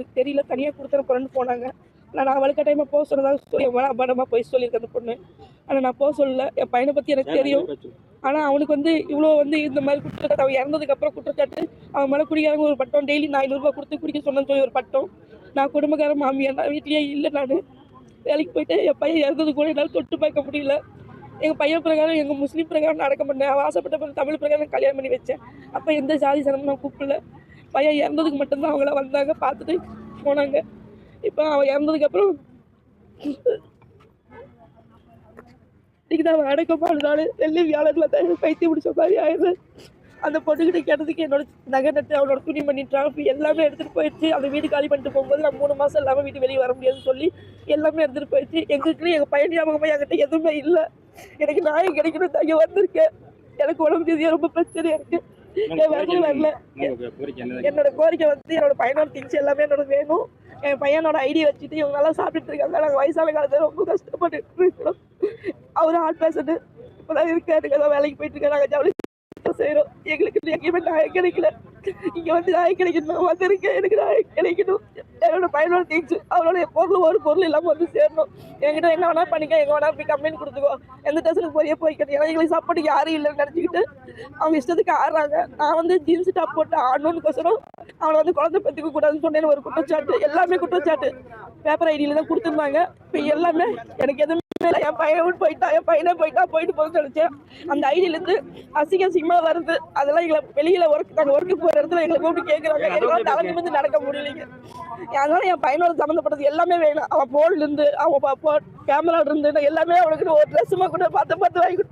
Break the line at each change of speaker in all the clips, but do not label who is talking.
அவங்களுக்கு தெரியல, தனியாக கொடுத்துட போகிறேன்னு போனாங்க. ஆனால் நான் அவளுக்கு டைமாக போக சொன்னதாக சொல்லி அபாடமாக போய் சொல்லியிருக்கேன் அந்த பொண்ணு. ஆனால் நான் போக சொல்லல. என் பையனை பற்றி எனக்கு தெரியும். ஆனால் அவனுக்கு இவ்வளோ இந்த மாதிரி குற்றச்சாட்டு, அவன் இறந்ததுக்கப்புறம் குற்றச்சாட்டு, அவன் மேலே குடிக்காரங்க ஒரு பட்டம் டெய்லி நான் 500 ரூபா கொடுத்து குடிக்க சொன்னேன்னு சொல்லி ஒரு பட்டம். நான் குடும்பக்கார மாமியார், நான் வீட்லேயே இல்லை, நான் வேலைக்கு போயிட்டு என் பையன் இறந்தது கூட என்னால் தொட்டு பார்க்க முடியல. எங்கள் பையன் பிரகாரம் எங்கள் முஸ்லீம் பிரகாரம் நடக்க பண்ணேன். அவன் ஆசைப்பட்ட தமிழ் பிரகாரம் கல்யாணம் பண்ணி வச்சேன். அப்போ எந்த ஜாதி சனமும் நான் கூப்பிடல. பையன் இறந்ததுக்கு மட்டும்தான் அவங்கள வந்தாங்க, பார்த்துட்டு போனாங்க. இப்போ அவன் இறந்ததுக்கப்புறம் இன்னைக்கு தான் அவன் அடக்கமானதால் வெள்ளி வியாழனில் தான் பைத்தியம் பிடிச்ச மாதிரி ஆயிடுது. அந்த பொண்ணுக்கிட்ட கேட்டதுக்கு என்னோட நகை நட்டு, அவனோட துணி பண்ணி, டிராஃபி எல்லாமே எடுத்துகிட்டு போயிடுச்சு. அந்த வீடு காலி பண்ணிட்டு போகும்போது நான் 3 மாதம் இல்லாமல் வீட்டு வெளியே வர முடியாதுன்னு சொல்லி எல்லாமே எடுத்துகிட்டு போயிடுச்சு. எங்களுக்கு எங்கள் பையன் ஞாபகமாக என்கிட்ட எதுவுமே இல்லை. எனக்கு நியாயம் கிடைக்கணும் தான் இங்கே வந்திருக்கேன். எனக்கு உடம்பு ரீதியாக ரொம்ப பிரச்சனையாக இருக்குது. என் வரல. என்னோட கோரிக்கை என்னோட பையனோட திங்ஸ் எல்லாமே என்னோட வேணும். என் பையனோட ஐடி வச்சுட்டு இவங்க நல்லா சாப்பிட்டுட்டு இருக்காங்க. நாங்கள் வயசான காலத்தில் ரொம்ப கஷ்டப்பட்டு இருக்கிறோம். அவரு ஹார்ட் பேஷண்ட்டு இப்போதான் இருக்காரு, ஏதோ வேலைக்கு போயிட்டு இருக்காரு. நாங்கள் ஜவுளி செய்கிறோம். எங்களுக்கு எங்கேயுமே நியாயம் கிடைக்கல. இங்கே நியாயம் கிடைக்கணும். நான் வந்திருக்கேன், எனக்கு நியாயம் கிடைக்கணும். என்னோட பையனோட திங்ஸ், அவனோட பொருள் ஒரு பொருள் இல்லாமல் சேரணும். என்கிட்ட என்ன வேணா பண்ணிக்க, எங்கே வேணா போய் கம்ப்ளைண்ட் கொடுத்துக்கோ, எந்த ஸ்டேஷனுக்கு போய்க்கணும். ஏன்னா எங்களுக்கு சப்போர்ட்டுக்கு யாரும் இல்லைன்னு நினச்சிக்கிட்டு அவங்க இஷ்டத்துக்கு ஆடுறாங்க. நான் ஜீன்ஸ் டாப் போட்டு ஆடணும்னுக்கோசரம் அவனை குழந்தை பெற்றுக்க கூடாதுன்னு சொன்னேன்னு ஒரு குற்றச்சாட்டு. எல்லாமே குற்றச்சாட்டு. பேப்பர் ஐடியில் தான் கொடுத்துருந்தாங்க. இப்போ எல்லாமே எனக்கு எதுவுமே என் பையன் போயிட்டா, என் பையனே போயிட்டு போக நினைச்சேன். அந்த ஐடியிலேருந்து அசிங்கமா வருது. அதெல்லாம் எங்களை வெளியில நாங்கள் ஒர்க்கு போகிற இடத்துல எங்களை கூப்பிட்டு கேட்குறாங்க. எங்களால் தலைமை வந்து நடக்க முடியலைங்க. அதனால என் பையனோட சம்மந்தப்பட்டது எல்லாமே வேணும். அவன் போன்லேருந்து, அவன் கேமரா இருந்து எல்லாமே அவனுக்கு ஒரு ட்ரெஸ்ஸுமா கூட பார்த்து வாங்கி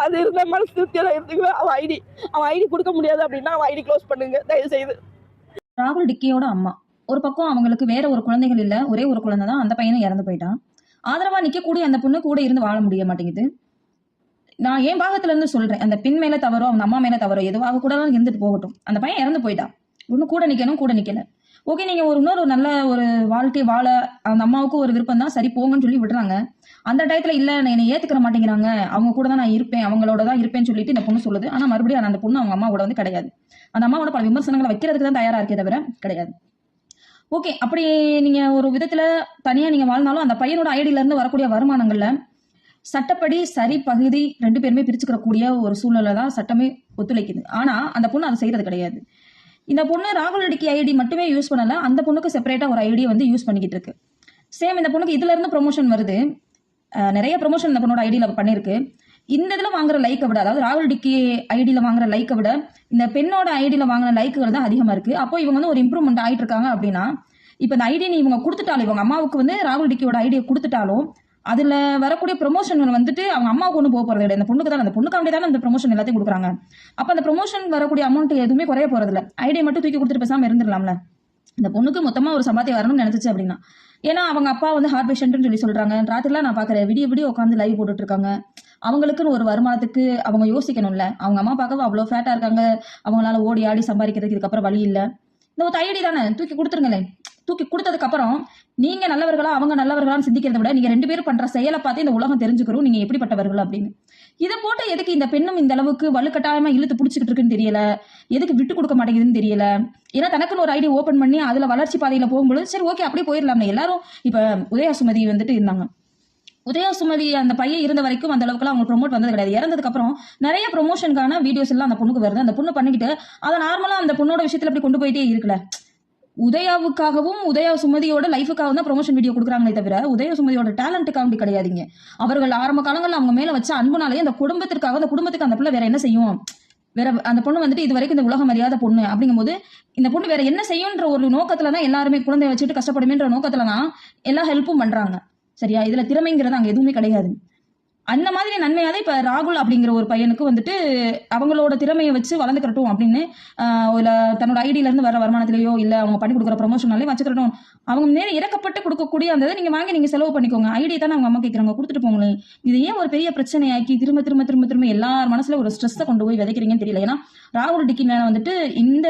அது இருந்தால் மனசு திருப்தியாக இருந்துக்குவேன். அவன் ஐடி கொடுக்க முடியாது அப்படின்னா அவன் ஐடி க்ளோஸ் பண்ணுங்க தயவு செய்து.
ராகுல் டிக்கியோட அம்மா ஒரு பக்கம் அவங்களுக்கு வேற ஒரு குழந்தைகள் இல்லை, ஒரே ஒரு குழந்தை தான். அந்த பையனும் இறந்து போயிட்டான். ஆதரவா நிற்கக்கூடிய அந்த பொண்ணு கூட இருந்து வாழ முடிய மாட்டேங்குது. நான் என் பாகத்துல இருந்து சொல்றேன், அந்த பெண் மேல தவறோ அவங்க அம்மா மேல தவறோ எதுவாக கூட இருந்துட்டு போகட்டும். அந்த பையன் இறந்து போயிட்டான். ஒன்னும் கூட நிக்கல. ஓகே, நீங்க இன்னொரு நல்ல ஒரு வாழ்க்கை வாழ அந்த அம்மாவுக்கு ஒரு விருப்பம் தான், சரி போங்கன்னு சொல்லி விடுறாங்க. அந்த டயத்துல இல்ல என்னை ஏத்துக்கிற மாட்டேங்கிறாங்க, அவங்க கூட தான் நான் இருப்பேன், அவங்களோட தான் இருப்பேன்னு சொல்லிட்டு இந்த பொண்ணு சொல்லுது. ஆனா மறுபடியும் அந்த பொண்ணு அவங்க அம்மாவோட கிடையாது. அந்த அம்மாவோட பல விமர்சனங்களை வைக்கிறதுக்கு தான் தயாரா இருக்கே தவிர கிடையாது. ஓகே, அப்படி நீங்க ஒரு விதத்துல தனியா நீங்க வாழ்ந்தாலும் அந்த பையனோட ஐடியில இருந்து வரக்கூடிய வருமானங்கள்ல சட்டப்படி சரி பகுதி 2 பேருமே பிரிச்சுக்கிறக்கூடிய ஒரு சூழ்நிலை தான் சட்டமே ஒத்துழைக்குது. ஆனா அந்த பொண்ணு அதை செய்யறது கிடையாது. இந்த பொண்ணு ராகுல் டிக்கி ஐடி மட்டுமே யூஸ் பண்ணல, அந்த பொண்ணுக்கு செப்பரேட்டா ஒரு ஐடியை யூஸ் பண்ணிக்கிட்டு இருக்கு. சேம் இந்த பொண்ணுக்கு இதுல இருந்து ப்ரொமோஷன் வருது. நிறைய ப்ரொமோஷன் இந்த பொண்ணோட ஐடியில பண்ணிருக்கு. இந்த இதுல வாங்குற லைக்கை விட, அதாவது ராகுல் டிக்கி ஐடியில வாங்குற லைக்கை விட இந்த பெண்ணோட ஐடியில வாங்கின லைக்குகள் தான் அதிகமா இருக்கு. அப்போ இவங்க ஒரு இம்ப்ரூவ்மெண்ட் ஆயிட்டு இருக்காங்க. அப்படின்னா இப்ப இந்த ஐடி இவங்க கொடுத்துட்டாலும், இவங்க அம்மாவுக்கு ராகுல் டிக்கியோட ஐடியை கொடுத்துட்டாலும் அதுல வரக்கூடிய ப்ரொமோஷன் அவங்க அம்மாவுக்கு ஒன்றும் போக போறது கிடையாது. அந்த பொண்ணுக்கு தான், அந்த பொண்ணுக்காண்டி தானே அந்த ப்ரொமோஷன் எல்லாத்தையும் கொடுக்குறாங்க. அப்ப அந்த ப்ரொமோஷன் வரக்கூடிய அமௌண்ட் எதுவுமே குறைய போறது இல்லை. ஐடியை மட்டும் தூக்கி கொடுத்துட்டு பேசாம இருந்துடலாம்ல. இந்த பொண்ணுக்கு மொத்தமா ஒரு சம்பாத்தியம் வரணும்னு நினைச்சிச்சு அப்படின்னா, ஏன்னா அவங்க அப்பா ஹார்ட் பேஷண்ட்னு சொல்லி சொல்றாங்க. ராத்திரிலாம் நான் பாக்குறேன், விடிய உட்காந்து லைவ் போட்டுட்டு இருக்காங்க. அவங்களுக்குன்னு ஒரு வருமானத்துக்கு அவங்க யோசிக்கணும்ல. அவங்க அம்மா பார்க்க அவ்வளோ ஃபேட்டா இருக்காங்க, அவங்களால ஓடி ஆடி சம்பாதிக்கிறதுக்கு இதுக்கப்புறம் வழி இல்லை. இந்த ஒரு ஐடி தானே தூக்கி கொடுத்துருங்களேன். தூக்கி கொடுத்ததுக்கு அப்புறம் நீங்க நல்லவர்களா அவங்க நல்லவர்களான்னு சிந்திக்கிறத விட நீங்க 2 பேரும் பண்ற செயலை பார்த்து இந்த உலகம் தெரிஞ்சுக்கிறோம் நீங்க எப்படிப்பட்டவர்கள் அப்படின்னு. இதை போட்டு எதுக்கு இந்த பெண்ணும் இந்த அளவுக்கு வலுக்கட்டாயமா இழுத்து பிடிச்சிக்கிட்டு இருக்குன்னு தெரியல, எதுக்கு விட்டு கொடுக்க மாட்டேங்குதுன்னு தெரியல. ஏன்னா தனக்குன்னு ஒரு ஐடி ஓபன் பண்ணி அதுல வளர்ச்சி பாதையில போகும்போது சரி ஓகே அப்படியே போயிடலாம்னு எல்லாரும். இப்ப உதயா சுமதி இருந்தாங்க. உதயா சுமதி அந்த பையன் இருந்த வரைக்கும் அந்த அளவுக்கு அவங்க ப்ரொமோட் வந்தது கிடையாது. இறந்ததுக்கு அப்புறம் நிறைய ப்ரொமோஷனுக்கான வீடியோஸ் எல்லாம் அந்த பொண்ணுக்கு வருது. அந்த பொண்ணு பண்ணிக்கிட்டு அதை நார்மலா அந்த பொண்ணோட விஷயத்துல அப்படி கொண்டு போயிட்டே இருக்குல்ல. உதயாவுக்காகவும் உதயா சுமதியோட லைஃபுக்காகவும் தான் ப்ரொமோஷன் வீடியோ கொடுக்குறாங்களே தவிர உதயா சுமதியோட டேலண்ட்டுக்காக கிடையாதுங்க. அவர்கள் ஆரம்ப காலங்களில் அவங்க மேல வச்ச அன்புனாலே அந்த குடும்பத்திற்காக, அந்த குடும்பத்துக்கு அந்த பிள்ளை வேற என்ன செய்யும், வேற அந்த பொண்ணு இது வரைக்கும் இந்த உலகம் அறியாத பொண்ணு அப்படிங்கும்போது இந்த பொண்ணு வேற என்ன செய்யும்ன்ற ஒரு நோக்கத்துல தான் எல்லாருமே குழந்தைய வச்சுட்டு கஷ்டப்படுமேன்ற நோக்கத்துல தான் எல்லா ஹெல்ப்பும் பண்றாங்க. சரியா, இதுல திறமைங்கிறது அங்க எதுவுமே கிடையாது. அந்த மாதிரி நன்மையாதான் இப்ப ராகுல் அப்படிங்கிற ஒரு பையனுக்கு அவங்களோட திறமையை வச்சு வளர்ந்துக்கிறட்டும் அப்படின்னு இல்ல தன்னோட ஐடியில இருந்து வர வருமானத்திலேயோ இல்ல அவங்க பண்ணி கொடுக்குற ப்ரொமோஷனாலே வச்சுக்கிறட்டும். அவங்க மேல இறக்கப்பட்டு கொடுக்கக்கூடிய அந்த இதை நீங்க வாங்கி நீங்க செலவு பண்ணிக்கோங்க. ஐடி தானே அவங்க அம்மா கேட்கறாங்க, கொடுத்துட்டு போங்களேன். இது ஏன் ஒரு பெரிய பிரச்சனையாக்கி திரும்ப திரும்ப திரும்ப திரும்ப எல்லார் மனசுல ஒரு ஸ்ட்ரெஸ்ஸை கொண்டு போய் விதைக்கிறீங்கன்னு தெரியல. ஏன்னா ராகுல் டிக்கி மேல இந்த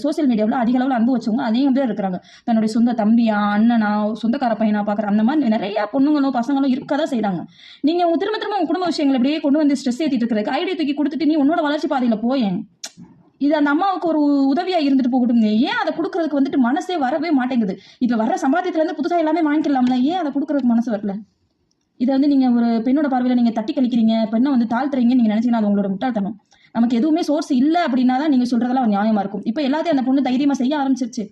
சோசியல் மீடியாவில் அதிக அளவில் அன்பு வச்சவங்க அதிகம் பேர் இருக்கிறாங்க. தன்னுடைய சொந்த தம்பியா, அண்ணனா, சொந்தக்கார பையனா பாக்குற அந்த மாதிரி நிறைய பொண்ணுங்களோ பசங்களோ இருக்கதான் செய்யறாங்க. நீங்க உங்க திரும்ப திரும்ப உங்க குடும்ப விஷயங்களை அப்படியே கொண்டு ஸ்ட்ரெஸ் ஏற்றிட்டு இருக்கிறதுக்கு ஐடியா தூக்கி கொடுத்துட்டு நீ உன்னோட வளர்ச்சி பாதையில போயேன். இது அந்த அம்மாவுக்கு ஒரு உதவியா இருந்துட்டு போகட்டும். ஏன் அதை கொடுக்கறதுக்கு வந்துட்டு மனசே வரவே மாட்டேங்குது? இப்ப வர்ற சம்பாத்தியத்துல இருந்து புதுசா எல்லாமே வாங்கிக்கலாம்ல, ஏன் அதை கொடுக்கறதுக்கு மனசு வரல? இதை வந்து நீங்க ஒரு பெண்ணோட பார்வையில நீங்க தட்டி கழிக்கிறீங்க, பெண்ணை வந்து தாழ்த்துறீங்கன்னு நீங்க நினைச்சீங்கன்னா அது உங்களோட முட்டாள்தனம். நமக்கு எதுவுமே சோர்ஸ் இல்ல அப்படின்னா தான் நீங்க சொல்றதெல்லாம் நியாயமா இருக்கும். இப்ப எல்லாத்தையும் அந்த பொண்ணு தைரியமா செய்ய ஆரம்பிச்சிருச்சு.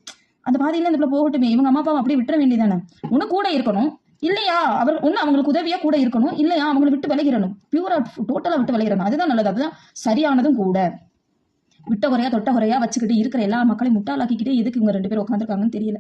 அந்த பாதையில இந்த பிள்ளை போகட்டுமே, இவங்க அம்மா அப்பாவை அப்படியே விட்டுற வேண்டியதானே. ஒண்ணு கூட இருக்கணும், இல்லையா அவர் ஒண்ணு அவங்களுக்கு உதவியா கூட இருக்கணும், இல்லையா அவங்களை விட்டு விலகிடணும், பியூரா டோட்டலா விட்டு விலகிடணும். அதுதான் நல்லது, அதுதான் சரியானதும் கூட. விட்ட குறையா தொட்ட குறையா வச்சுக்கிட்டு இருக்கிற எல்லா மக்களையும் முட்டாளாக்கிக்கிட்டே எதுக்கு இவங்க 2 பேரும் உட்காந்துருக்காங்கன்னு தெரியல.